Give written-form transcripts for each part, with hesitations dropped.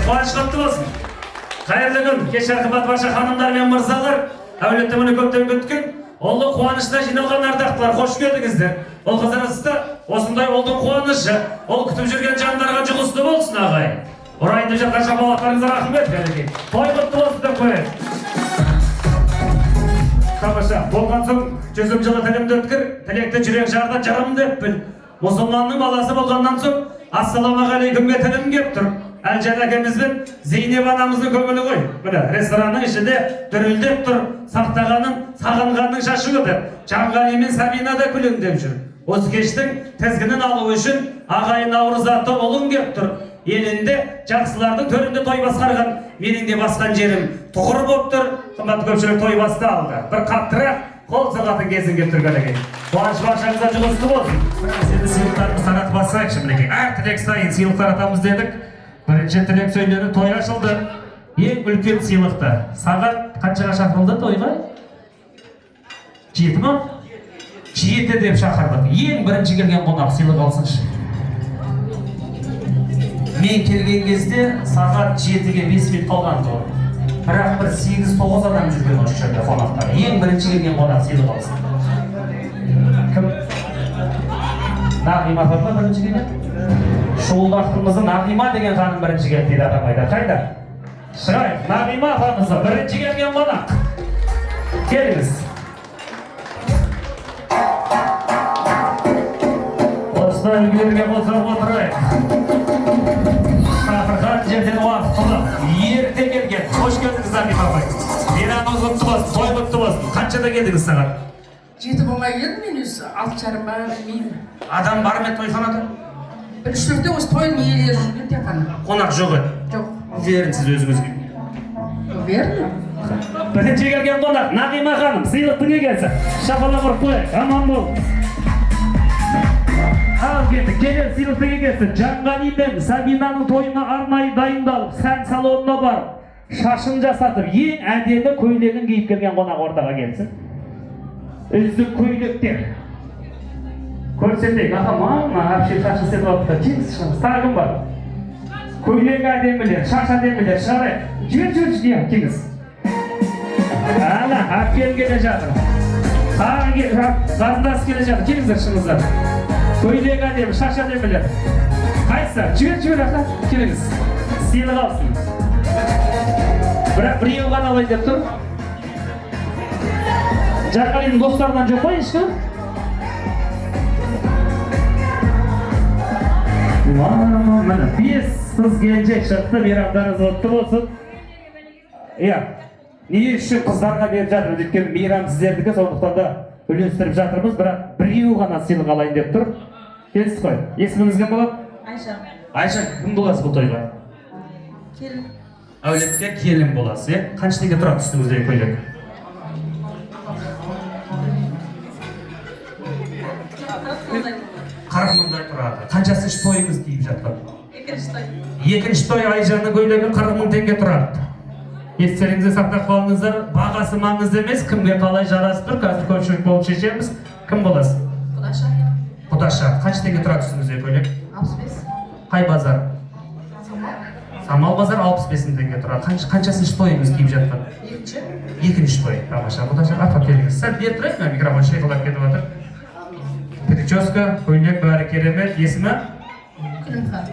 қуаныш құтты болсын. Қайырлы күн, кеш қымбат барша ханымдар мен мырзалар, әулетті мұны көптен күткен, олды қуанышына жиналған ардақтылар, қош келдіңіздер. Ол қызарысты, осындай олдың қуанышы, ол күтіп жүрген жандарға жұғысты болсын ағай. Орайында жатқан шапалақтарыңызға рахмет береке. Той құтты болсын деп қояйын. Тамаша, болған соң жүзім жылы тілімді өткір, тілекті жүрек жарда жарым деп біл. Мұсылманның баласы болғаннан соң, ассаламағалейкумге тілім кеп тұр. Әлжан әкемізбен Зейнеп анамыздың көңілі ғой. Міне, ресторанның ішінде дүрілдеп тұр, сақтағаның, сағынғанның шашы өтіп, Жанғали мен Сабина да күлеңдеп жүр. Осы кештің тізгінін алу үшін ағайын Наурыз атты ұлың кеп тұр. Елінде жақсылардың төрінде той басқарған, менің де басқан жерім тұғыр болып тұр. Қымбат көпшілік той басты алды. Бір қаттырақ қол соғатын кезін кеп тұрған екен. Қуаныш баршаңызға жұғысты болсын. Енді сыйлықтарымыз таратып бассайықшы мінекей. Әр тілек сайын сыйлық таратамыз дедік. Бірінші тілек сөйлері той ашылды. Ең үлкен сыйлықты. Сағат қаншаға шақырылды тойға? 7 ма? 7 деп шақырдық. Ең бірінші келген қонақ сыйлық алсыншы. Мен келген кезде сағат 7-ге 5 минут қалған тұр. Бірақ бір 8-9 адам жүрген осы жерде қонақтар. Ең бірінші келген қонақ сыйлық алсын. Кім? Нағима апа бірінші келген? Шуылдақтымызды Нағима деген ханым бірінші келді дейді атамайда. Қайда? Шығайық, Нағима апамызды бірінші келген қонақ. Келіңіз. Осыдан үлгерген болсақ отырайық. Сапырған жерден уақыт қылып, ерте келген. Қош келдіңіз, Нағима апай. Мейрамыңыз құтты болсын, той құтты болсын. Қаншада келдіңіз сағат? 7 болмай келдім мен өзі, 6:30-ма білмеймін. Адам бар ма тойханада? Бір үштерде осы тойдың иелері жүрген тек қана. Қонақ жоқ еді? Жоқ. Веріңіз өзіңізге. Верно. Бірінші келген қонақ, Нағима ханым, сыйлықтың егесі. Шапалақ ұрып қояйық, аман болыңыз. Ал келді, келер сыйлықтың егесі. Жанғали мен Сабинаның тойына арнайы дайындалып, сән салонына барып, шашын жасатып, ең әдемі көйлегін киіп келген қонақ ортаға келсін. Үздік көйлектер. Көрсетейік, атаман, әпше шашы сетіп алыпты. Теңіз шығыңыз, тағым бар. Көйлек әдемілер, шаш әдемілер, шығарайық. Жүр, теңіз. Ана, әпкен келе жатыр. Қарындас келе жатыр, теңіздер шыңыздар. Көйлек әдемі, шаш әдемілер. Қайсы, жүр, ақа, келіңіз. Сыйлық алсын. Бірақ біреу ғана алайын деп тұр. Жанғалидің достарынан жоқ қой, ешкі? Міне, 5 қыз келіншек шықты, мейрамдарыңыз құтты болсын. Иә, не үшін қыздарға беріп жатырмыз, өйткені мейрам сіздердікі, сондықтан да үлестіріп жатырмыз, бірақ біреу ғана сыйлық алайын деп тұр. Келсіз қой, есіміңіз кім болады? Айша. Айша, кім боласыз бұл тойға? Келін. Әулетке келін боласыз, е? Қанша теңге тұрады үстіңіздегі көйлек? 40 мыңдай тұрады. Қаншасыншы тойыңыз киіп жатқан? Екінші той. Екінші той Айжанның көйлегі 40 мың теңге тұрады. Естеріңізде сақтап қалыңыздар, бағасы маңызды емес, кімге қалай жарасып тұр, қазір көпшілік болып шешеміз. Кім боласыз? Құдаша. Құдаша. Қанша теңге тұрады үстіңіздегі көйлек? 65. Қай базар? Самал базар 65 теңге тұрады. Қаншасыншы тойыңыз киіп жатқан? Екінші той. Тамаша. Құдаша, апа келіңіз. Сәл бер тұрайық, мен микрофон шайқалап кетіп жатыр. Прическа, көйлек бәрі керемет. Есімі? Күлімхан.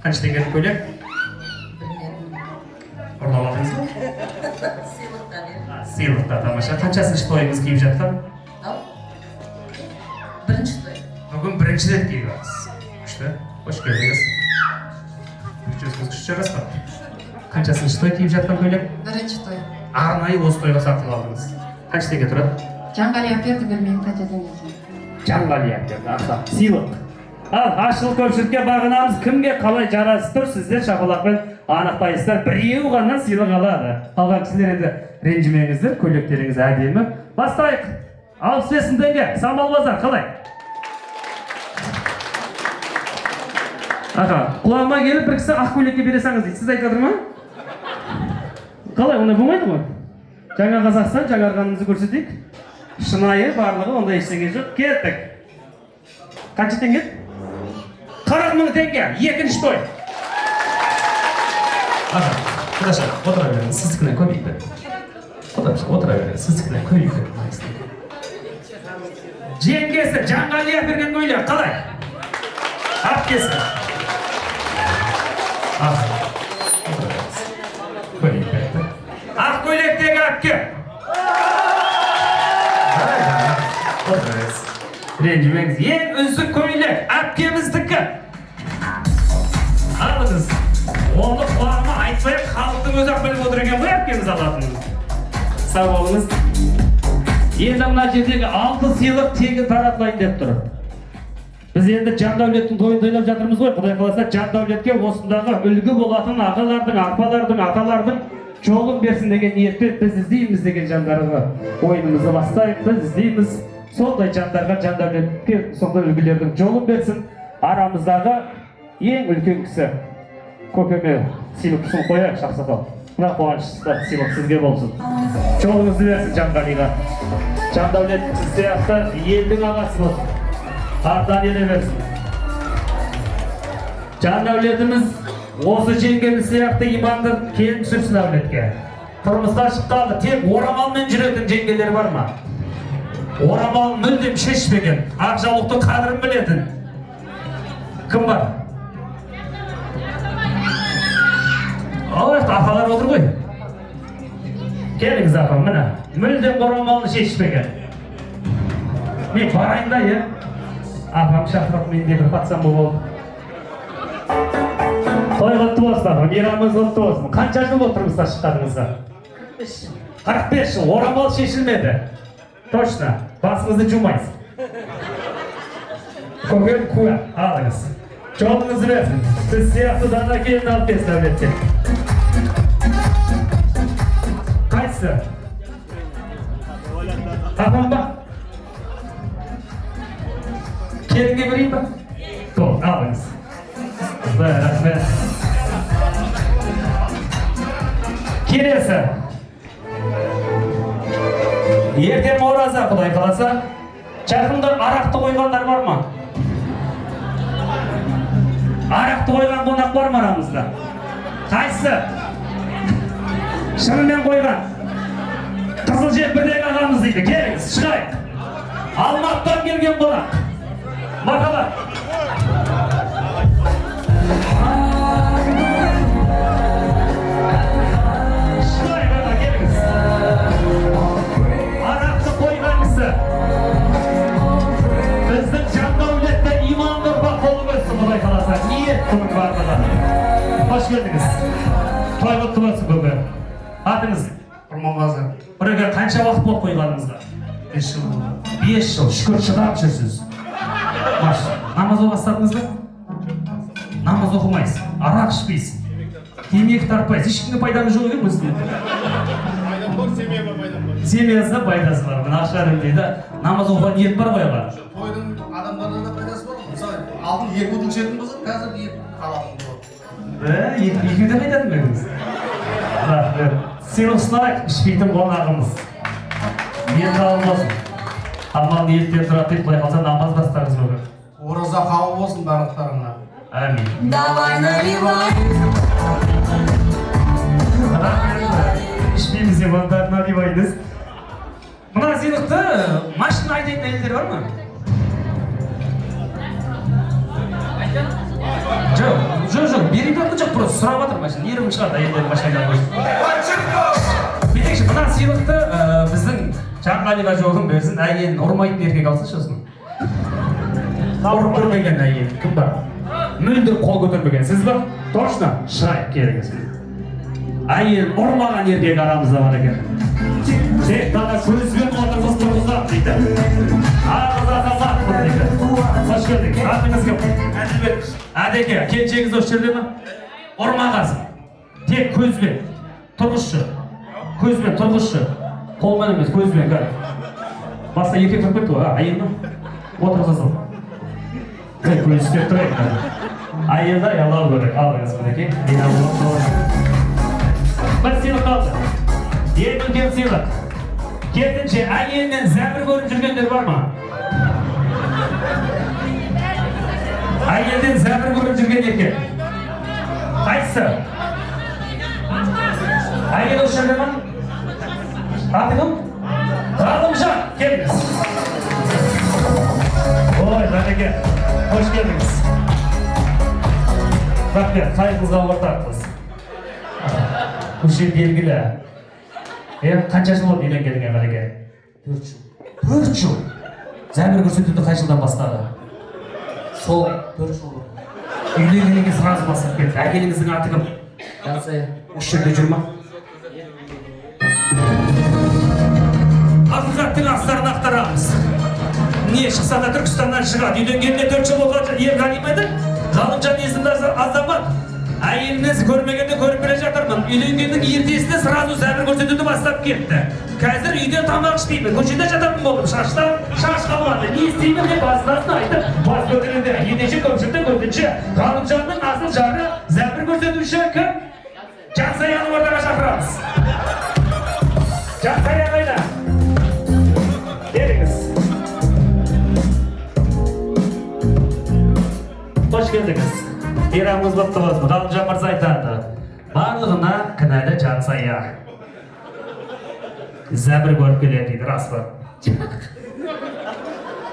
Қанша теңгенің көйлек? Ұрлап алдыңыз ба? Сыйлықта, тамаша. Қаншасыншы тойыңыз киіп жатқан? Бірінші той. Бүгін бірінші рет киіп жатырсыз. Күшті. Қош келдіңіз. Прическаңыз күшті жарасқан. Қаншасыншы той киіп жатқан көйлек? Бірінші той. Арнайы осы тойға сатып алдыңыз. Қанша теңге тұрады? Жанғали әперді білмеймін қанша теңгесі. Жанғали әперді, ақша. Сыйлық. Ал, ашылық көпшілікке бағынамыз, кімге қалай жарасып тұр, сіздер шапалақпен анықтайсыздар. Біреу ғана сыйлық алады. Қалған кісілер енді ренжімеңіздер, көйлектеріңіз әдемі. Бастайық. 65 теңге, Самал базар, қалай? Аға, құлағыма келіп бір кісі ақ көйлекке бересаңыз дейді. Сіз айтып жатыр ма? Қалай, ондай болмайды ғой? Жаңа Қазақстан, жаңарғанымызды көрсетейік. Шынайы барлығы, ондай ештеңе жоқ. Кеттік. Қанша теңге? 40 мың теңге, екінші той. Ağa, Kudaşa, otura verin, sizdikine koymayın be. Otura verin, sizdikine koymayın be. Jengesi, Janғалия берген көйлек, қалай? Ап кесін. Көйлек берді. Ақ көйлектегі әпке. Ренжімеңіз. Ең үздік көйлек, әпкеміздікі. Алыңыз. Оны құлағыма айтпай, халықтың өзі-ақ біліп отыр екен ғой әпкеміз алатынын. Сау болыңыз. Енді мына жердегі 6 сыйлық тегін таратылайын деп тұр. Біз енді Жандәулеттің тойын тойлап жатырмыз ғой. Құдай қаласа Жандәулетке осындағы үлгі болатын ағалардың, апалардың, аталардың жолын берсін деген ниетпен біз іздейміз деген жандарға ойынымызды бастайық. Біз іздейміз сондай жандарға, Жандәулетке сондай үлгілердің жолын берсін. Арамыздағы ең үлкен кісі көкеме сыйлықсын қояйық, Шақсақал. Мына қуанышты сыйлық сізге болсын. Жолыңызды берсін Жанғалиға. Жандәулет сіз сияқты елдің ағасы болсын. Артан ере берсін. Жандәулетіміз осы жеңгеміз сияқты иманды келін түсірсін әулетке. Тұрмысқа шыққанда тек орамалмен жүретін жеңгелер бар ма? Орамалын мүлдем шешпеген, ақжаулықтың қадірін білетін. Кім бар? Апалар отыр ғой. Келіңіз апам, міне. Мүлдем орамалын шешпеген. Мен барайын да, е? Апам шақырып менде бір қатсам болды. Той құтты болсын апам, мейрамыңыз құтты болсын. Қанша жыл болды тұрмысқа шыққаныңызға? 45 жыл, орамал шешілмеді. Точно, басыңызды жумайсыз. Көген куә, алыңыз. Жолыңызды берсін. Сіз сияқты дана келін алып келсін әулетке. Қайсы? Апам ба? Келінге берейін ба? Сол, алыңыз. Рахмет. Келесі. Ертең ораза, Құдай қаласа. Жақында арақты қойғандар бар ма? Арақты қойған қонақ бар ма арамызда? Қайсы? Шынымен қойған. Қызыл жемпірдегі ағамыз дейді. Келіңіз, шығайық. Алматыдан келген қонақ. Мақала. Шығайық аға, келіңіз. Арақты қойған кісі. Біздің Жандәулетті иманды ұрпақ болып өтсін, Құдай қаласа. Ниет бұның барлығы. Қош келдіңіз. Той құтты болсын көке. Атыңыз? Құрманғазы. Біреуге қанша уақыт болды қойғаныңызға? 5 жыл болды. 5 жыл, шүкір шыдап жүрсіз. Намаз оқастадыңыз ба? Намаз оқымайсыз, арақ ішпейсіз, темекі тартпайсыз, ешкімге пайдаңыз жоқ екен өзіне. Пайдам бар, семьяға пайдам бар. Семьясына пайдасы бар, мына ақшарым дейді, намаз оқуға ниет бар ғой аға. Тойдың адамдарына да пайдасы бар. Мысалы, алдын 2 күн ішетін болса, қазір 2 қалатын болады. 2 күнде қайтатын ба едіңіз? Рахмет. Сыйлық ішпейтін қонағымыз. Ниет қабыл болсын. Амал ниеттен тұрады деп құдай қалса намаз бастарыңыз бүгін. Ораза қабыл болсын барлықтарыңа. Әмин. Давай наливай. Ішпейміз деп онда наливайдыз. Мына сыйлықты машина айдайтын әйелдер бар ма? Жоқ, берейін бе жоқ, просто сұрап жатыр машина. Ерім шығады әйелдер машина айдайтын. Бетекші, мына сыйлықты біздің Жанғалиға жолын берсін, әйелін ұрмайтын еркек алсын шосын. Ұрып көрмеген әйел, кім бар? Мүлдір қол көтермеген, сіз ба? Точно, шығайық келіңіз. Әйел ұрмаған еркек арамызда бар екен. Тек дана көзбен отырғыз тұрғызақ дейді. Ағыз азаматпын дейді. Қош келдік, атыңыз кім? Әділбек. Әдеке, келіншегіңіз осы жерде ма? Ұрмағансың. Тек көзбен. Тұрғызшы. Көзбен тұрғызшы. Қолмен емес, көзбен кәр. Басқа еркек тұрып кетті ғой, әйел ма? Отырғызыл. Көз істеп тұрайық. Әйелді аялау көрек. Алыңыз мінеке. Бір сыйлық қалды. Ең үлкен сыйлық. Керісінше әйелінен зәбір көріп жүргендер бар ма? Әйелден зәбір көріп жүрген еркек. Қайсы? Әйел осы жерде ма? Аты кім? Ғалымжан, келіңіз. Ой, Жәнеке, қош келдіңіз. Рахмет, қайғыңызға ортақпыз. Көше белгілі. Қанша жыл болды үйленгеніңе Мәлике? 4 жыл. 4 жыл? Зәбір көрсетуді қай жылдан бастады? Сол 4 жыл болды. Үйленгеніңе сразу бастап кетті. Әкеліңіздің аты кім? Жансая. Осы жерде жүр ма? Ақиқаттың астарын ақтарамыз. Не шықса да Түркістаннан шығады. Үйленгеніне 4 жыл болған Ерғали еді. Ғалымжан есімді азамат. Әйеліңіз көрмегенде көріп келе жатырмын. Үйленгеннің ертесіне сразу зәбір көрсетуді бастап кетті. Қазір үйде тамақ ішпеймін. Көшеде жататын болдым. Шаш қалмады. Не істеймін деп басын айтып, бас көтерілді. Ендеше көпшіліктің көзінше Ғалымжанның асыл жары зәбір көрсетуші кім? Жансаяны ортаға шақырамыз. Жансая қайда? Келіңіз. Қош келдіңіз. Ирамыз бапты болсын. Ғалымжан мырза айтады. Барлығына кінәлі Жансая. Зәбір көріп келеді дейді, рас па?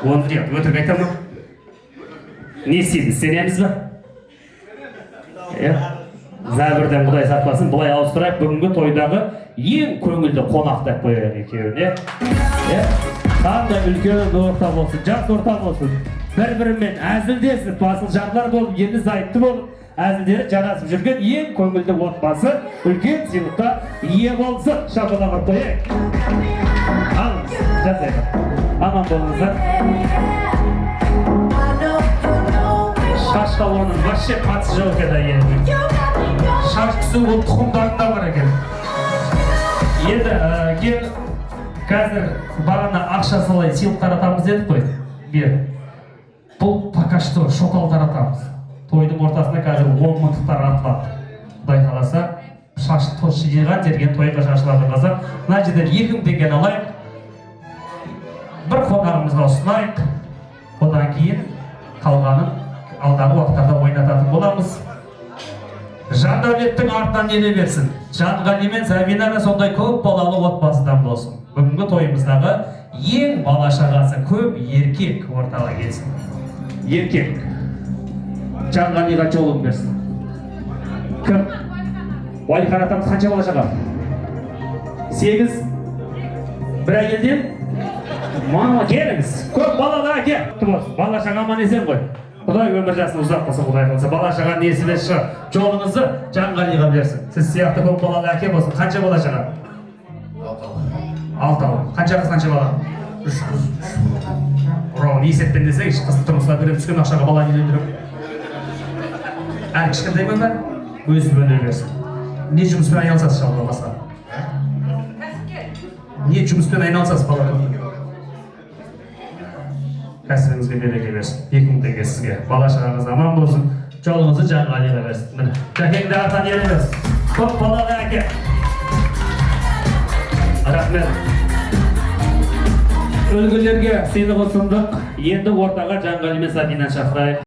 Оны нет, өтірік айтамын. Не істейміз, сенеміз ба? Зәбірден Құдай сақтасын, бұлай ауыстырайық, бүгінгі тойдағы ең көңілді қонақ деп қояйық екеуіне. Қандай үлкен орта болсын, жас орта болсын. Бір-бірімен әзілдесіп, басыл жарлар болып, енді зайытты болып, әзілдері жарасып жүрген ең көңілді отбасы, үлкен сыйлыққа ие болсын. Шапалақ қояйық. Алыңыз, жасайық. Аман болыңыздар. Шашқа оның вообще қатысы жоқ еді әйелінің. Шаш түсу ол тұқымдарында бар екен. Енді кел қазір бағана ақша салай сыйлық таратамыз дедік қой. Бер. Бұл пока что шотал таратамыз. Тойдың ортасында қазір 10 мыңдықтар атылады. Құдай қаласа, шаш жиған жерген тойға шашылады қазақ. Мына жерден 2 деген алайық. Бір қонағымызға ұсынайық. Одан кейін қалғанын алдағы уақыттарда ойнататын боламыз. Жандәулеттің артынан еле берсін. Жанғали мен Сәбина да сондай көп балалы отбасыдан болсын. Бүгінгі тойымыздағы ең бала шағасы көп еркек ортаға келсін. Еркек. Жанғалиға жолын берсін. Кім? Уалихан атамыз қанша бала шаға? 8. Бір әйелден? Мама, келіңіз. Көп балалы әке. Бала шаға аман есен ғой. Құдай өмір жасын ұзақ болсын, Құдай қаласа. Бала шаға несіне шығыр. Жолыңызды Жанғалиға берсін. Сіз сияқты көп балалы әке болсын. Қанша бала шаға? 6. Қанша қыз, қанша бала? 3 қыз. Ұрауын есеппен десек, қызды тұрмысына беріп түскен ақшаға бала үйлендіріп. Әр кішкентай ма бар? Өзі бөле берсін. Не жұмыспен айналысасыз шалға басқа? Не жұмыспен айналысасыз балаға? Кәсібіңізге береке берсін. 2000 теңге сізге. Бала шағаңыз аман болсын. Жолыңызды Жанғалиға берсін. Міне. Жәкеңді артан еле берсін. Көп балалы әке. Рахмет. Үлгілерге сыйлық ұсындық. Енді ортаға Жанғали мен Сәбинаны шақырайық.